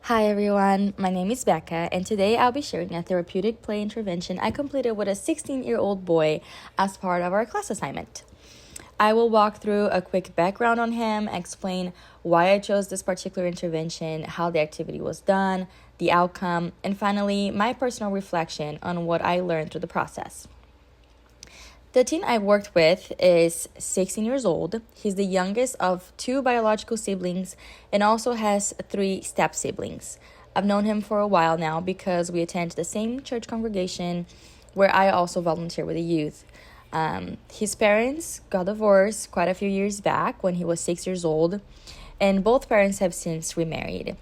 Hi everyone, my name is Becca, and today I'll be sharing a therapeutic play intervention I completed with a 16-year-old boy as part of our class assignment. I will walk through a quick background on him, explain why I chose this particular intervention, how the activity was done, the outcome, and finally, my personal reflection on what I learned through the process. The teen I worked with is 16 years old. He's the youngest of 2 biological siblings and also has 3 step siblings. I've known him for a while now because we attend the same church congregation where I also volunteer with the youth. His parents got divorced quite a few years back when he was 6 years old, and both parents have since remarried.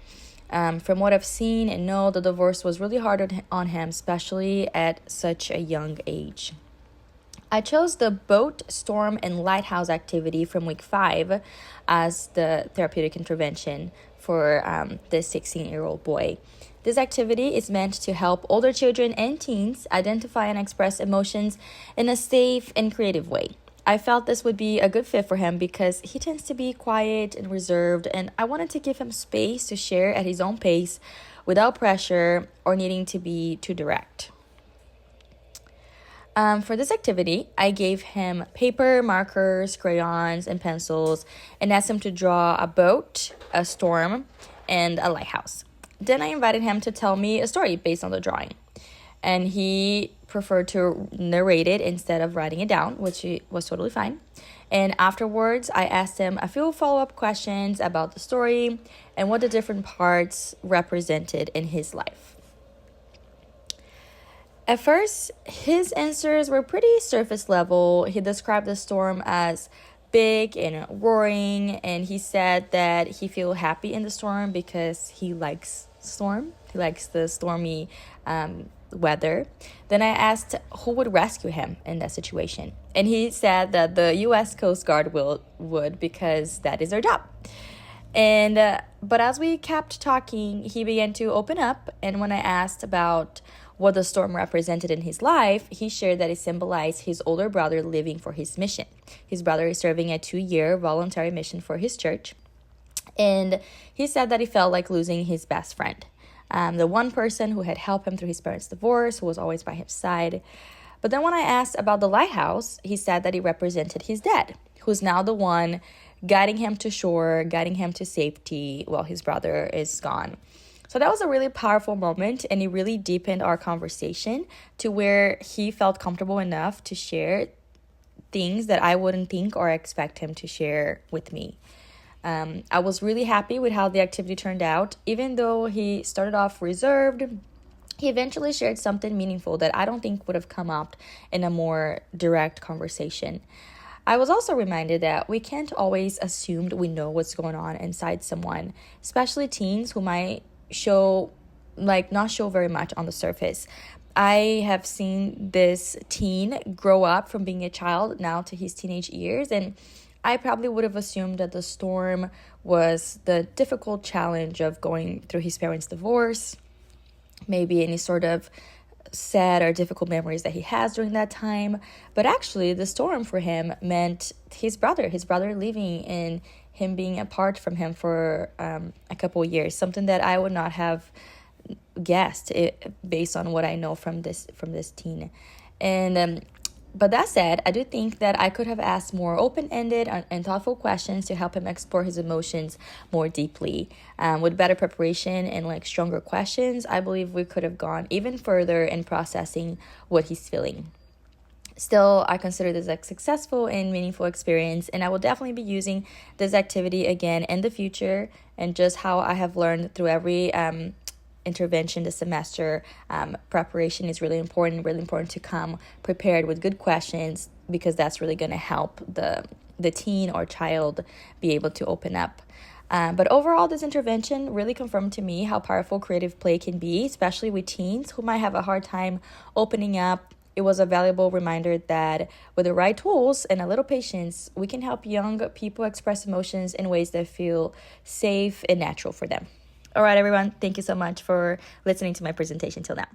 From what I've seen and know, the divorce was really hard on him, especially at such a young age. I chose the boat, storm, and lighthouse activity from week 5 as the therapeutic intervention for this 16-year-old boy. This activity is meant to help older children and teens identify and express emotions in a safe and creative way. I felt this would be a good fit for him because he tends to be quiet and reserved, and I wanted to give him space to share at his own pace without pressure or needing to be too direct. For this activity, I gave him paper, markers, crayons, and pencils, and asked him to draw a boat, a storm, and a lighthouse. Then I invited him to tell me a story based on the drawing, and he preferred to narrate it instead of writing it down, which was totally fine. And afterwards, I asked him a few follow-up questions about the story and what the different parts represented in his life. At first, his answers were pretty surface level. He described the storm as big and roaring, and he said that he feels happy in the storm because he likes storm. He likes the stormy weather. Then I asked who would rescue him in that situation, and he said that the U.S. Coast Guard would because that is their job. But as we kept talking, he began to open up, and when I asked about what the storm represented in his life, he shared that it symbolized his older brother leaving for his mission. His brother is serving a 2-year voluntary mission for his church, and he said that he felt like losing his best friend, the one person who had helped him through his parents' divorce, who was always by his side. But then when I asked about the lighthouse, he said that it represented his dad, who's now the one guiding him to shore, guiding him to safety while his brother is gone. So that was a really powerful moment, and it really deepened our conversation to where he felt comfortable enough to share things that I wouldn't think or expect him to share with me. I was really happy with how the activity turned out. Even though he started off reserved, he eventually shared something meaningful that I don't think would have come up in a more direct conversation. I was also reminded that we can't always assume we know what's going on inside someone, especially teens who might not show very much on the surface. I have seen this teen grow up from being a child now to his teenage years, and I probably would have assumed that the storm was the difficult challenge of going through his parents' divorce, maybe any sort of sad or difficult memories that he has during that time. But actually, the storm for him meant his brother leaving and him being apart from him for a couple of years, something that I would not have guessed based on what I know from this teen. But that said, I do think that I could have asked more open-ended and thoughtful questions to help him explore his emotions more deeply. With better preparation and stronger questions, I believe we could have gone even further in processing what he's feeling. Still, I consider this a successful and meaningful experience, and I will definitely be using this activity again in the future. And just how I have learned through every intervention this semester, preparation is really important to come prepared with good questions, because that's really going to help the teen or child be able to open up. But overall, this intervention really confirmed to me how powerful creative play can be, especially with teens who might have a hard time opening up. It was a valuable reminder that with the right tools and a little patience, we can help young people express emotions in ways that feel safe and natural for them. All right, everyone. Thank you so much for listening to my presentation till now.